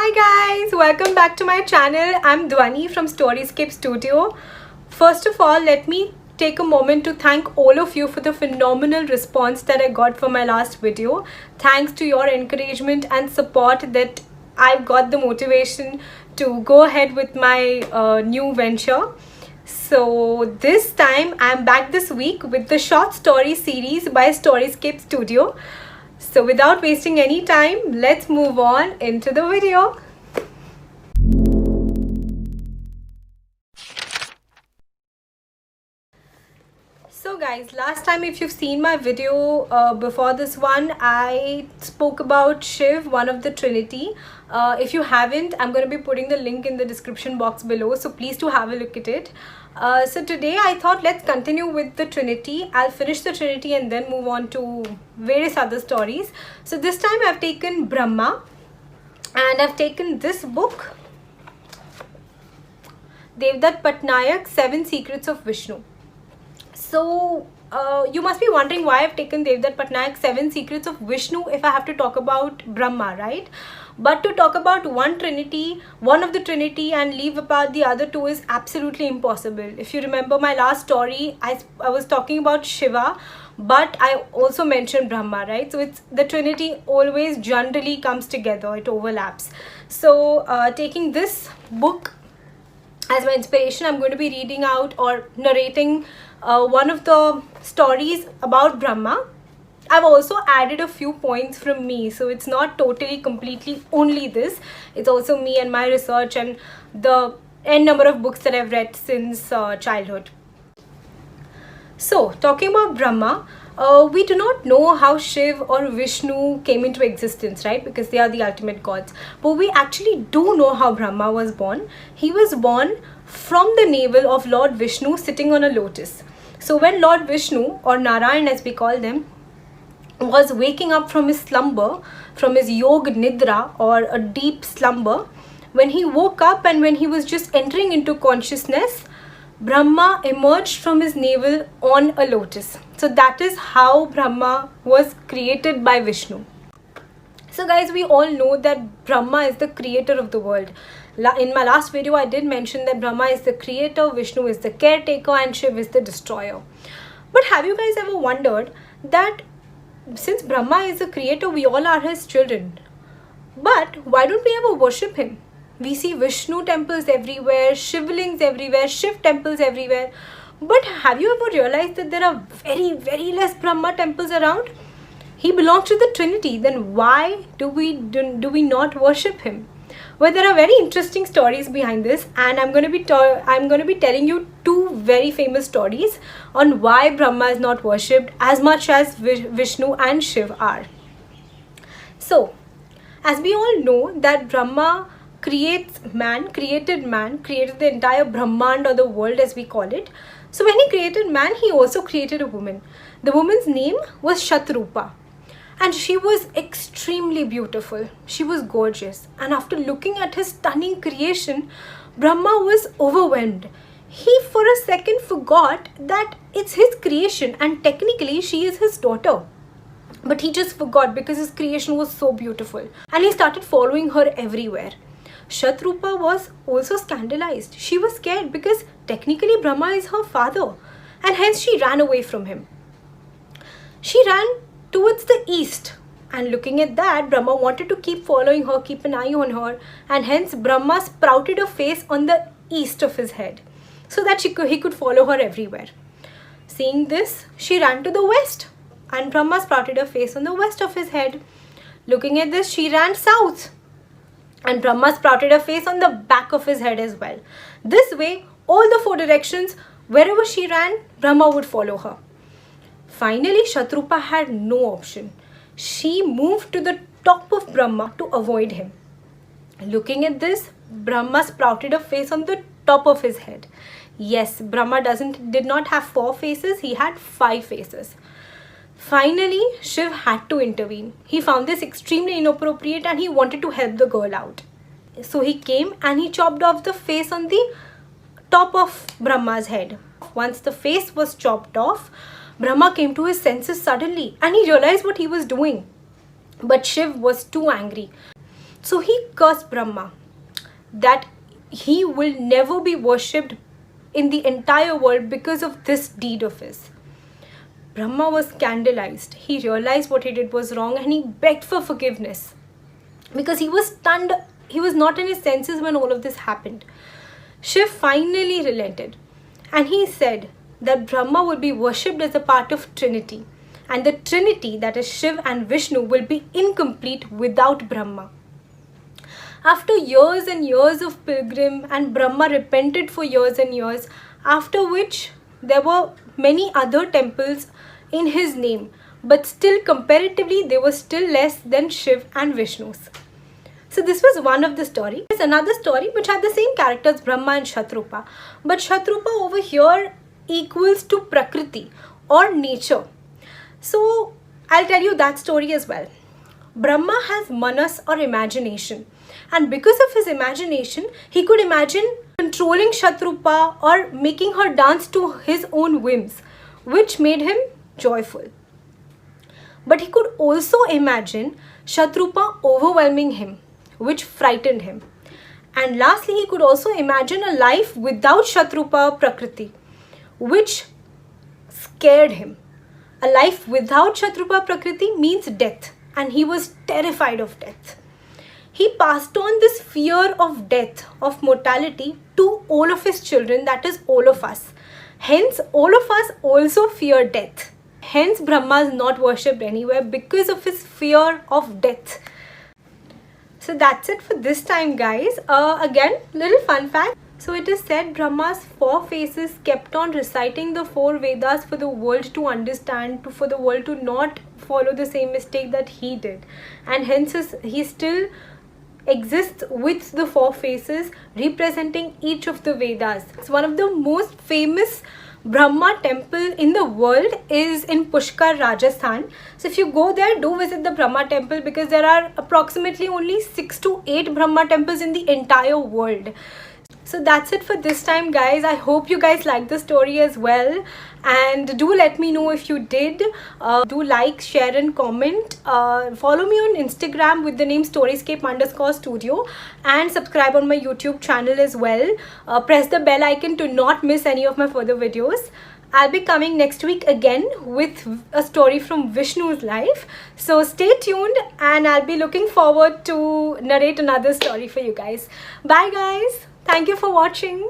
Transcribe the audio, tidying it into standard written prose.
Hi guys, welcome back to my channel. I'm Dhwani from Storyscape Studio. First of all, let me take a moment to thank all of you for the phenomenal response that I got for my last video. Thanks to your encouragement and support that I've got the motivation to go ahead with my new venture. So this time I'm back this week with the short story series by Storyscape Studio. So without wasting any time, let's move on into the video. So guys, last time if you've seen my video before this one, I spoke about Shiv, one of the Trinity. If you haven't, I'm going to be putting the link in the description box below, so please do have a look at it. So today I thought let's continue with the Trinity. I'll finish the Trinity and then move on to various other stories. So this time I've taken Brahma and I've taken this book, Devdutt Pattanaik, 7 Secrets of Vishnu. So you must be wondering why I've taken Devdutt Pattanaik, 7 Secrets of Vishnu if I have to talk about Brahma, right? But to talk about one of the Trinity and leave apart the other two is absolutely impossible. If you remember my last story, I was talking about Shiva, but I also mentioned Brahma, right? So it's the Trinity always generally comes together, it overlaps. So taking this book as my inspiration, I'm going to be reading out or narrating one of the stories about Brahma. I've also added a few points from me, so it's not totally completely only this. It's also me and my research and the n number of books that I've read since childhood. So talking about Brahma, we do not know how Shiv or Vishnu came into existence, right? Because they are the ultimate gods. But we actually do know how Brahma was born. He was born from the navel of Lord Vishnu sitting on a lotus. So when Lord Vishnu, or Narayan as we call them, was waking up from his slumber, from his Yog Nidra or a deep slumber, when he woke up and when he was just entering into consciousness, Brahma emerged from his navel on a lotus. So that is how Brahma was created by Vishnu. So guys, we all know that Brahma is the creator of the world. In my last video, I did mention that Brahma is the creator, Vishnu is the caretaker, and Shiv is the destroyer. But have you guys ever wondered that since Brahma is the creator, we all are his children? But why don't we ever worship him? We see Vishnu temples everywhere, Shivlings everywhere, Shiv temples everywhere. But have you ever realized that there are very less Brahma temples around? He belongs to the Trinity. Then why do we not worship him? Well, there are very interesting stories behind this, and I'm going to be telling you two very famous stories on why Brahma is not worshipped as much as Vishnu and Shiv are. So, as we all know that Brahma created the entire Brahmand or the world as we call it. So when he created man, he also created a woman. The woman's name was Shatrupa. And she was extremely beautiful. She was gorgeous. And after looking at his stunning creation, Brahma was overwhelmed. He for a second forgot that it's his creation and technically she is his daughter. But he just forgot because his creation was so beautiful. And he started following her everywhere. Shatrupa was also scandalized. She was scared because technically Brahma is her father. And hence she ran away from him. She ran towards the east, and looking at that, Brahma wanted to keep following her, keep an eye on her, and hence Brahma sprouted a face on the east of his head so that he could follow her everywhere. Seeing this, she ran to the west, and Brahma sprouted a face on the west of his head. Looking at this, she ran south, and Brahma sprouted a face on the back of his head as well. This way, all the 4 directions, wherever she ran, Brahma would follow her. Finally, Shatrupa had no option. She moved to the top of Brahma to avoid him. Looking at this, Brahma sprouted a face on the top of his head. Yes, Brahma did not have 4 faces, he had 5 faces. Finally, Shiv had to intervene. He found this extremely inappropriate and he wanted to help the girl out. So he came and he chopped off the face on the top of Brahma's head. Once the face was chopped off, Brahma came to his senses suddenly and he realized what he was doing. But Shiv was too angry. So he cursed Brahma that he will never be worshipped in the entire world because of this deed of his. Brahma was scandalized. He realized what he did was wrong and he begged for forgiveness because he was stunned. He was not in his senses when all of this happened. Shiv finally relented and he said that Brahma will be worshipped as a part of Trinity, and the Trinity, that is Shiv and Vishnu, will be incomplete without Brahma. After years and years of pilgrim, and Brahma repented for years and years, after which there were many other temples in his name, but still comparatively they were still less than Shiv and Vishnu's. So this was one of the story. There's another story which had the same characters, Brahma and Shatrupa, but Shatrupa over here equals to Prakriti or nature. So I'll tell you that story as well. Brahma has manas or imagination, and because of his imagination he could imagine controlling Shatrupa or making her dance to his own whims, which made him joyful. But he could also imagine Shatrupa overwhelming him, which frightened him. And lastly, he could also imagine a life without Shatrupa or Prakriti, which scared him. A life without Shatrupa Prakriti means death, and he was terrified of death. He passed on this fear of death, of mortality, to all of his children, that is all of us. Hence, all of us also fear death. Hence, Brahma is not worshipped anywhere because of his fear of death. So that's it for this time, guys. Again, little fun fact. So it is said Brahma's 4 faces kept on reciting the 4 Vedas for the world to understand, for the world to not follow the same mistake that he did. And hence he still exists with the 4 faces representing each of the Vedas. It's one of the most famous Brahma temple in the world is in Pushkar, Rajasthan. So if you go there, do visit the Brahma temple because there are approximately only 6 to 8 Brahma temples in the entire world. So that's it for this time, guys. I hope you guys liked the story as well, and do let me know if you did. Do like, share and comment. Follow me on Instagram with the name storyscape_studio, and subscribe on my YouTube channel as well. Press the bell icon to not miss any of my further videos. I'll be coming next week again with a story from Vishnu's life. So stay tuned, and I'll be looking forward to narrate another story for you guys. Bye guys. Thank you for watching.